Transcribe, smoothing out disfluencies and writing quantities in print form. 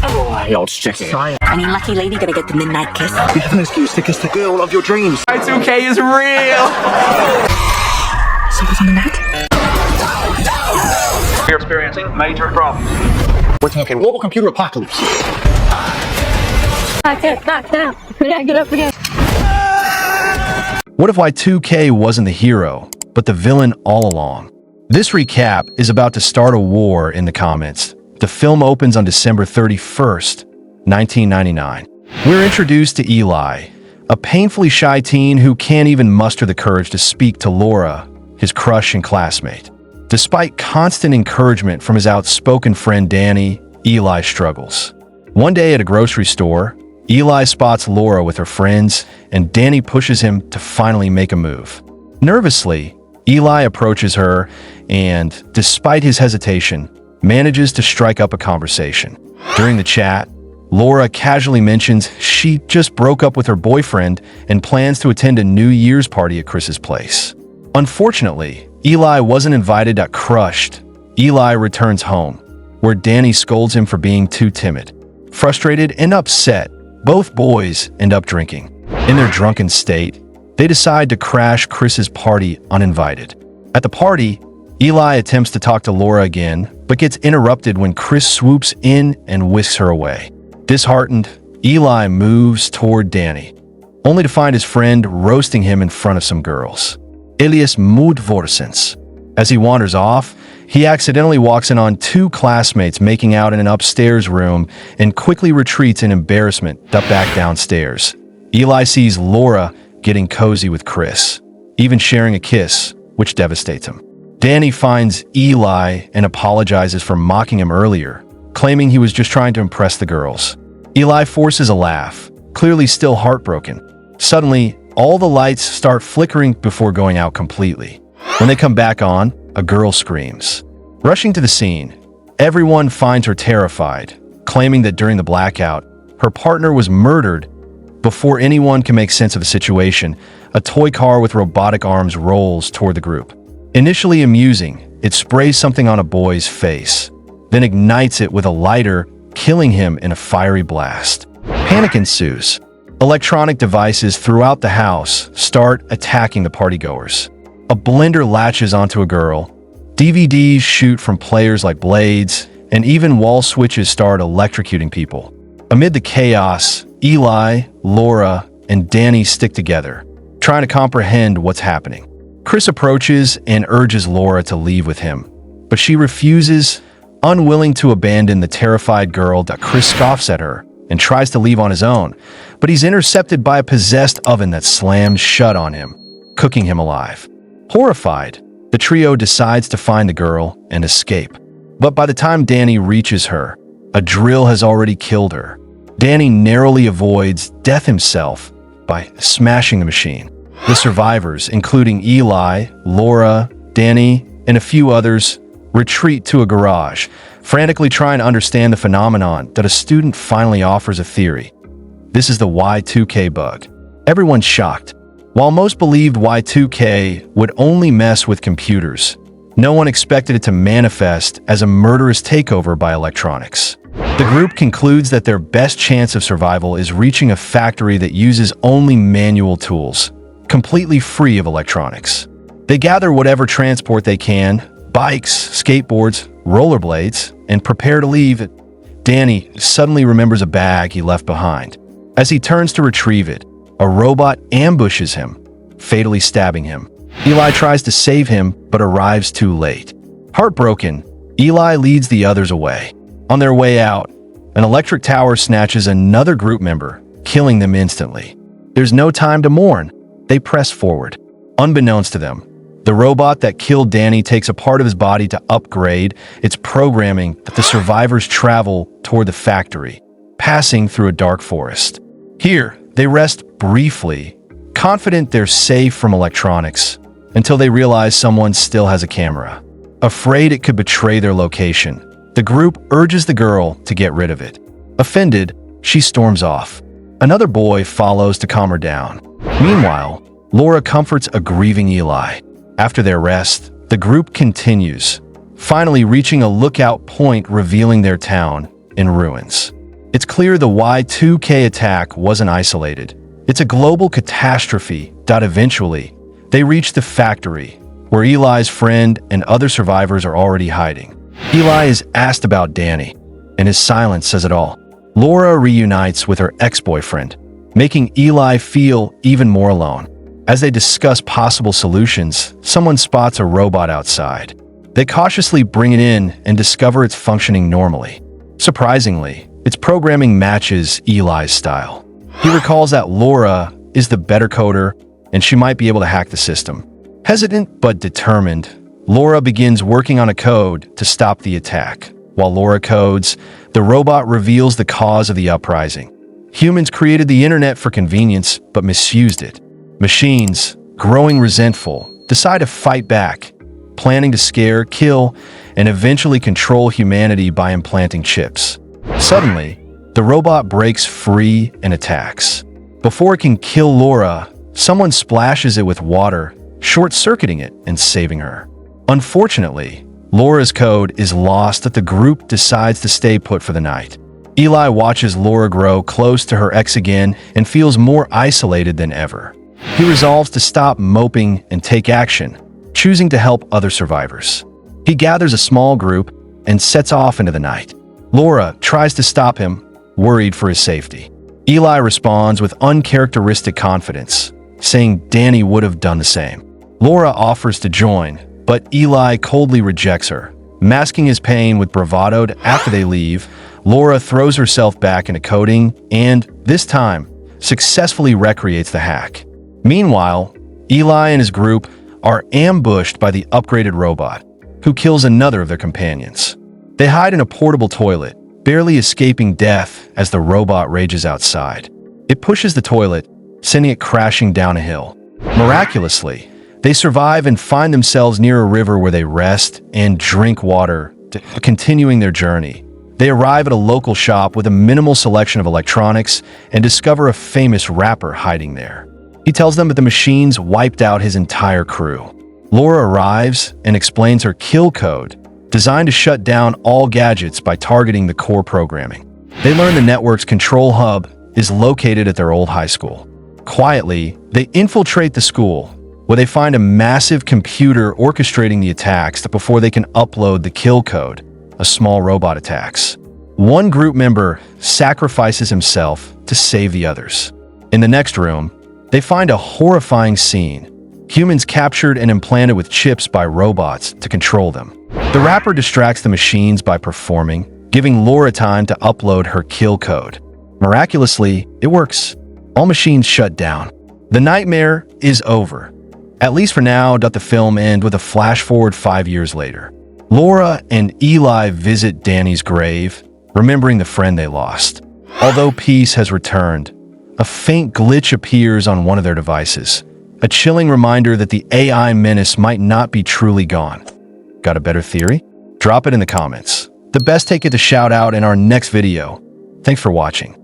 Oh, the old chicken. Any lucky lady gonna get the midnight kiss? You have an excuse to kiss the girl of your dreams. Y2K is real! Something in that? We're experiencing major problems. We're talking global computer apocalypse. I can't knock down. I get up again. What if Y2K wasn't the hero, but the villain all along? This recap is about to start a war in the comments. The film opens on December 31st, 1999. We're introduced to Eli, a painfully shy teen who can't even muster the courage to speak to Laura, his crush and classmate. Despite constant encouragement from his outspoken friend Danny, Eli struggles. One day at a grocery store, Eli spots Laura with her friends, and Danny pushes him to finally make a move. Nervously, Eli approaches her and, despite his hesitation, manages to strike up a conversation. During the chat, Laura casually mentions she just broke up with her boyfriend and plans to attend a New Year's party at Chris's place. Unfortunately, Eli wasn't invited. Crushed, Eli returns home, where Danny scolds him for being too timid. Frustrated and upset, both boys end up drinking. In their drunken state, they decide to crash Chris's party uninvited. At the party, Eli attempts to talk to Laura again, but gets interrupted when Chris swoops in and whisks her away. Disheartened, Eli moves toward Danny, only to find his friend roasting him in front of some girls. Elias moodvorsens. As he wanders off, he accidentally walks in on two classmates making out in an upstairs room and quickly retreats in embarrassment back downstairs. Eli sees Laura getting cozy with Chris, even sharing a kiss, which devastates him. Danny finds Eli and apologizes for mocking him earlier, claiming he was just trying to impress the girls. Eli forces a laugh, clearly still heartbroken. Suddenly, all the lights start flickering before going out completely. When they come back on, a girl screams. Rushing to the scene, everyone finds her terrified, claiming that during the blackout, her partner was murdered. Before anyone can make sense of the situation, a toy car with robotic arms rolls toward the group. Initially amusing, it sprays something on a boy's face, then ignites it with a lighter, killing him in a fiery blast. Panic ensues. Electronic devices throughout the house start attacking the partygoers. A blender latches onto a girl, DVDs shoot from players like blades, and even wall switches start electrocuting people. Amid the chaos, Eli, Laura, and Danny stick together, trying to comprehend what's happening. Chris approaches and urges Laura to leave with him, but she refuses, unwilling to abandon the terrified girl. Chris scoffs at her and tries to leave on his own, but he's intercepted by a possessed oven that slams shut on him, cooking him alive. Horrified, the trio decides to find the girl and escape. But by the time Danny reaches her, a drill has already killed her. Danny narrowly avoids death himself by smashing the machine. The survivors, including Eli, Laura, Danny, and a few others, retreat to a garage, frantically trying to understand the phenomenon that a student finally offers a theory. This is the Y2K bug. Everyone's shocked. While most believed Y2K would only mess with computers, no one expected it to manifest as a murderous takeover by electronics. The group concludes that their best chance of survival is reaching a factory that uses only manual tools, completely free of electronics. They gather whatever transport they can, bikes, skateboards, rollerblades, and prepare to leave. Danny suddenly remembers a bag he left behind. As he turns to retrieve it, a robot ambushes him, fatally stabbing him. Eli tries to save him, but arrives too late. Heartbroken, Eli leads the others away. On their way out, an electric tower snatches another group member, killing them instantly. There's no time to mourn. They press forward. Unbeknownst to them, the robot that killed Danny takes a part of his body to upgrade its programming that the survivors travel toward the factory, passing through a dark forest. Here, they rest briefly, confident they're safe from electronics, until they realize someone still has a camera. Afraid it could betray their location, the group urges the girl to get rid of it. Offended, she storms off. Another boy follows to calm her down. Meanwhile, Laura comforts a grieving Eli. After their rest, the group continues, finally reaching a lookout point revealing their town in ruins. It's clear the Y2K attack wasn't isolated. It's a global catastrophe. Eventually, they reach the factory, where Eli's friend and other survivors are already hiding. Eli is asked about Danny, and his silence says it all. Laura reunites with her ex-boyfriend, making Eli feel even more alone. As they discuss possible solutions, someone spots a robot outside. They cautiously bring it in and discover it's functioning normally. Surprisingly, its programming matches Eli's style. He recalls that Laura is the better coder, and she might be able to hack the system. Hesitant but determined, Laura begins working on a code to stop the attack. While Laura codes, the robot reveals the cause of the uprising. Humans created the internet for convenience, but misused it. Machines, growing resentful, decide to fight back, planning to scare, kill, and eventually control humanity by implanting chips. Suddenly, the robot breaks free and attacks. Before it can kill Laura, someone splashes it with water, short-circuiting it and saving her. Unfortunately, Laura's code is lost as the group decides to stay put for the night. Eli watches Laura grow close to her ex again and feels more isolated than ever. He resolves to stop moping and take action, choosing to help other survivors. He gathers a small group and sets off into the night. Laura tries to stop him, worried for his safety. Eli responds with uncharacteristic confidence, saying Danny would have done the same. Laura offers to join, but Eli coldly rejects her. Masking his pain with bravado after they leave, Laura throws herself back into coding and, this time, successfully recreates the hack. Meanwhile, Eli and his group are ambushed by the upgraded robot, who kills another of their companions. They hide in a portable toilet, barely escaping death as the robot rages outside. It pushes the toilet, sending it crashing down a hill. Miraculously, they survive and find themselves near a river where they rest and drink water, continuing their journey. They arrive at a local shop with a minimal selection of electronics and discover a famous rapper hiding there. He tells them that the machines wiped out his entire crew. Laura arrives and explains her kill code, designed to shut down all gadgets by targeting the core programming. They learn the network's control hub is located at their old high school. Quietly, they infiltrate the school, where they find a massive computer orchestrating the attacks before they can upload the kill code, a small robot attacks. One group member sacrifices himself to save the others. In the next room, they find a horrifying scene. Humans captured and implanted with chips by robots to control them. The rapper distracts the machines by performing, giving Laura time to upload her kill code. Miraculously, it works. All machines shut down. The nightmare is over. At least for now, the film ends with a flash forward 5 years later. Laura and Eli visit Danny's grave, remembering the friend they lost. Although peace has returned, a faint glitch appears on one of their devices, a chilling reminder that the AI menace might not be truly gone. Got a better theory? Drop it in the comments. The best take it to shout out in our next video. Thanks for watching.